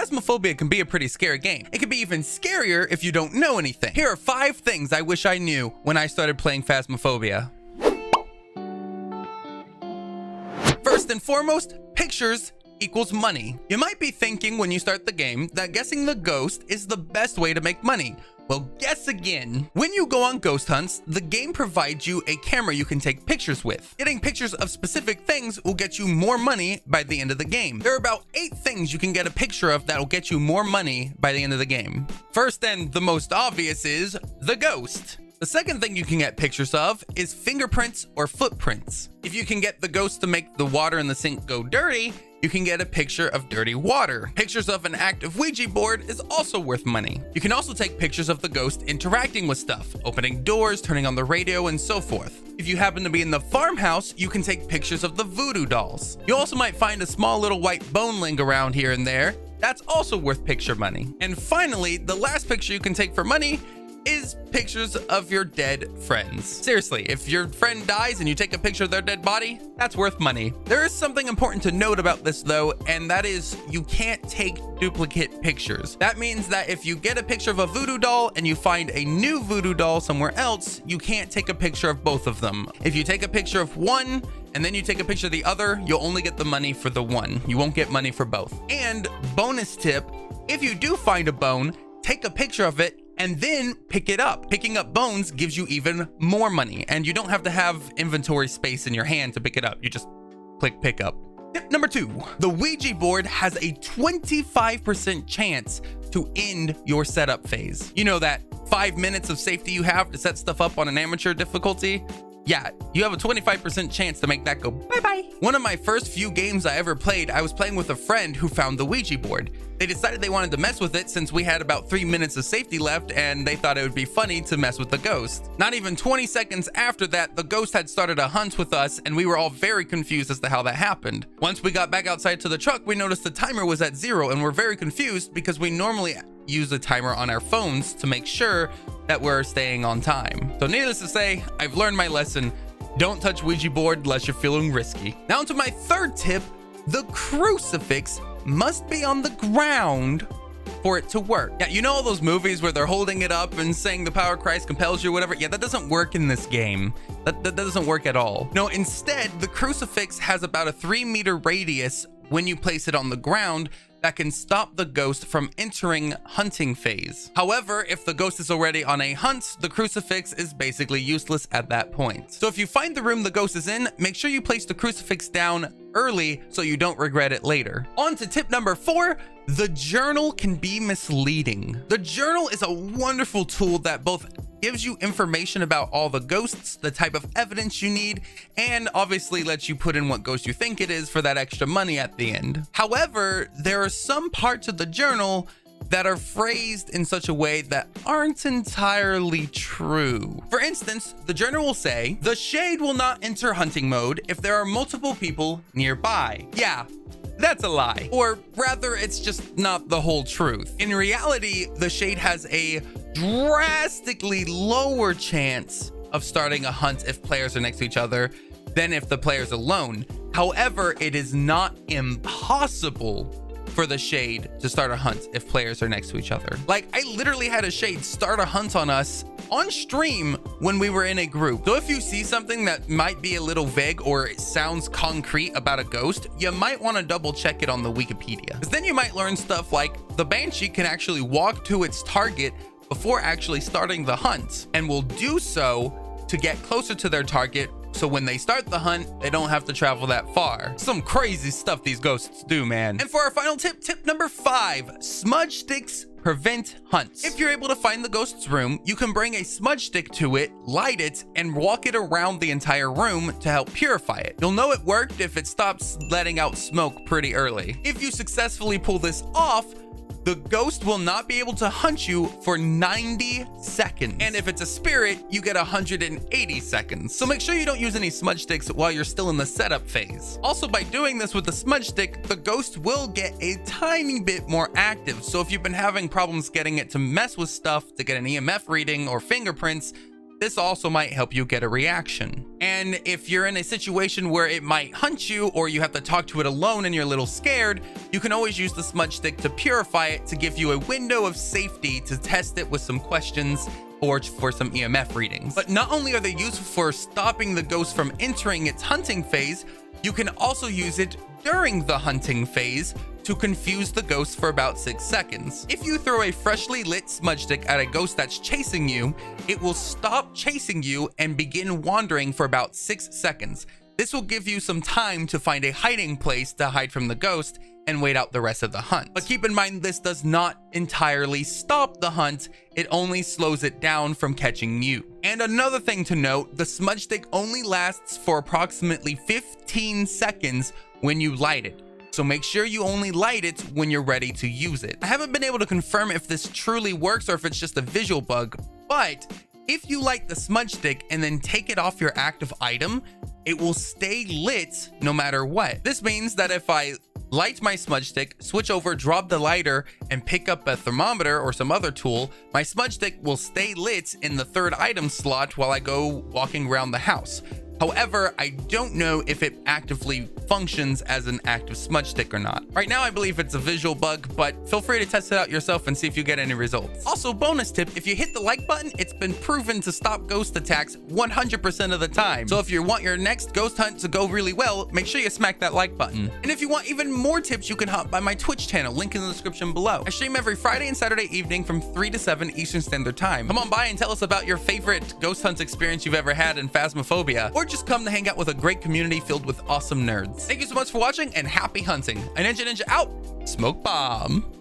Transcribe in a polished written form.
Phasmophobia can be a pretty scary game. It can be even scarier if you don't know anything. Here are 5 things I wish I knew when I started playing Phasmophobia. First and foremost, pictures equals money. You might be thinking when you start the game that guessing the ghost is the best way to make money. Well, guess again. When you go on ghost hunts, the game provides you a camera you can take pictures with. Getting pictures of specific things will get you more money by the end of the game. There are about 8 things you can get a picture of that will get you more money by the end of the game. First and the most obvious is the ghost. The second thing you can get pictures of is fingerprints or footprints. If you can get the ghost to make the water in the sink go dirty, you can get a picture of dirty water. Pictures of an active Ouija board is also worth money. You can also take pictures of the ghost interacting with stuff, opening doors, turning on the radio, and so forth. If you happen to be in the farmhouse, you can take pictures of the voodoo dolls. You also might find a small little white bone laying around here and there. That's also worth picture money. And finally, the last picture you can take for money is pictures of your dead friends. Seriously, if your friend dies and you take a picture of their dead body, that's worth money. There is something important to note about this though, and that is you can't take duplicate pictures. That means that if you get a picture of a voodoo doll and you find a new voodoo doll somewhere else, you can't take a picture of both of them. If you take a picture of one and then you take a picture of the other, you'll only get the money for the one. You won't get money for both. And bonus tip, if you do find a bone, take a picture of it and then pick it up. Picking up bones gives you even more money, and you don't have to have inventory space in your hand to pick it up. You just click pick up. Tip number 2, the Ouija board has a 25% chance to end your setup phase. You know that 5 minutes of safety you have to set stuff up on an amateur difficulty? Yeah, you have a 25% chance to make that go bye-bye. One of my first few games I ever played, I was playing with a friend who found the Ouija board. They decided they wanted to mess with it since we had about 3 minutes of safety left, and they thought it would be funny to mess with the ghost. Not even 20 seconds after that, the ghost had started a hunt with us, and we were all very confused as to how that happened. Once we got back outside to the truck, we noticed the timer was at 0, and we're very confused because we normally use a timer on our phones to make sure that we're staying on time. So needless to say, I've learned my lesson. Don't touch Ouija board unless you're feeling risky. Now onto my third tip, the crucifix must be on the ground for it to work. Yeah, you know all those movies where they're holding it up and saying the power of Christ compels you or whatever? Yeah, that doesn't work in this game. That doesn't work at all. No, instead, the crucifix has about a 3-meter radius when you place it on the ground that can stop the ghost from entering hunting phase. However, if the ghost is already on a hunt, the crucifix is basically useless at that point. So if you find the room the ghost is in, make sure you place the crucifix down early so you don't regret it later. On to tip number 4, the journal can be misleading. The journal is a wonderful tool that both gives you information about all the ghosts, the type of evidence you need, and obviously lets you put in what ghost you think it is for that extra money at the end. However, there are some parts of the journal that are phrased in such a way that aren't entirely true. For instance, the journal will say, "The shade will not enter hunting mode if there are multiple people nearby." Yeah, that's a lie. Or rather, it's just not the whole truth. In reality, the shade has a drastically lower chance of starting a hunt if players are next to each other than if the player's alone. However, it is not impossible for the shade to start a hunt if players are next to each other. Like, I literally had a shade start a hunt on us on stream when we were in a group. So if you see something that might be a little vague or it sounds concrete about a ghost, you might want to double check it on the Wikipedia. Because then you might learn stuff like the banshee can actually walk to its target before actually starting the hunt, and will do so to get closer to their target, so when they start the hunt, they don't have to travel that far. Some crazy stuff these ghosts do, man. And for our final tip, tip number 5, smudge sticks prevent hunts. If you're able to find the ghost's room, you can bring a smudge stick to it, light it, and walk it around the entire room to help purify it. You'll know it worked if it stops letting out smoke pretty early. If you successfully pull this off, the ghost will not be able to hunt you for 90 seconds. And if it's a spirit, you get 180 seconds. So make sure you don't use any smudge sticks while you're still in the setup phase. Also, by doing this with the smudge stick, the ghost will get a tiny bit more active. So if you've been having problems getting it to mess with stuff, to get an EMF reading or fingerprints, this also might help you get a reaction. And if you're in a situation where it might hunt you or you have to talk to it alone and you're a little scared, you can always use the smudge stick to purify it to give you a window of safety to test it with some questions or for some EMF readings. But not only are they useful for stopping the ghost from entering its hunting phase, you can also use it during the hunting phase to confuse the ghost for about 6 seconds. If you throw a freshly lit smudge stick at a ghost that's chasing you, it will stop chasing you and begin wandering for about 6 seconds. This will give you some time to find a hiding place to hide from the ghost and wait out the rest of the hunt. But keep in mind, this does not entirely stop the hunt, it only slows it down from catching you. And another thing to note, the smudge stick only lasts for approximately 15 seconds when you light it. So make sure you only light it when you're ready to use it. I haven't been able to confirm if this truly works or if it's just a visual bug, but if you light the smudge stick and then take it off your active item, it will stay lit no matter what. This means that if I light my smudge stick, switch over, drop the lighter, and pick up a thermometer or some other tool, my smudge stick will stay lit in the third item slot while I go walking around the house. However, I don't know if it actively functions as an active smudge stick or not. Right now, I believe it's a visual bug, but feel free to test it out yourself and see if you get any results. Also, bonus tip, if you hit the like button, it's been proven to stop ghost attacks 100% of the time. So if you want your next ghost hunt to go really well, make sure you smack that like button. And if you want even more tips, you can hop by my Twitch channel, link in the description below. I stream every Friday and Saturday evening from 3 to 7 Eastern Standard Time. Come on by and tell us about your favorite ghost hunt experience you've ever had in Phasmophobia, or just come to hang out with a great community filled with awesome nerds. Thank you so much for watching and happy hunting. Aninjaninja out. Smoke bomb.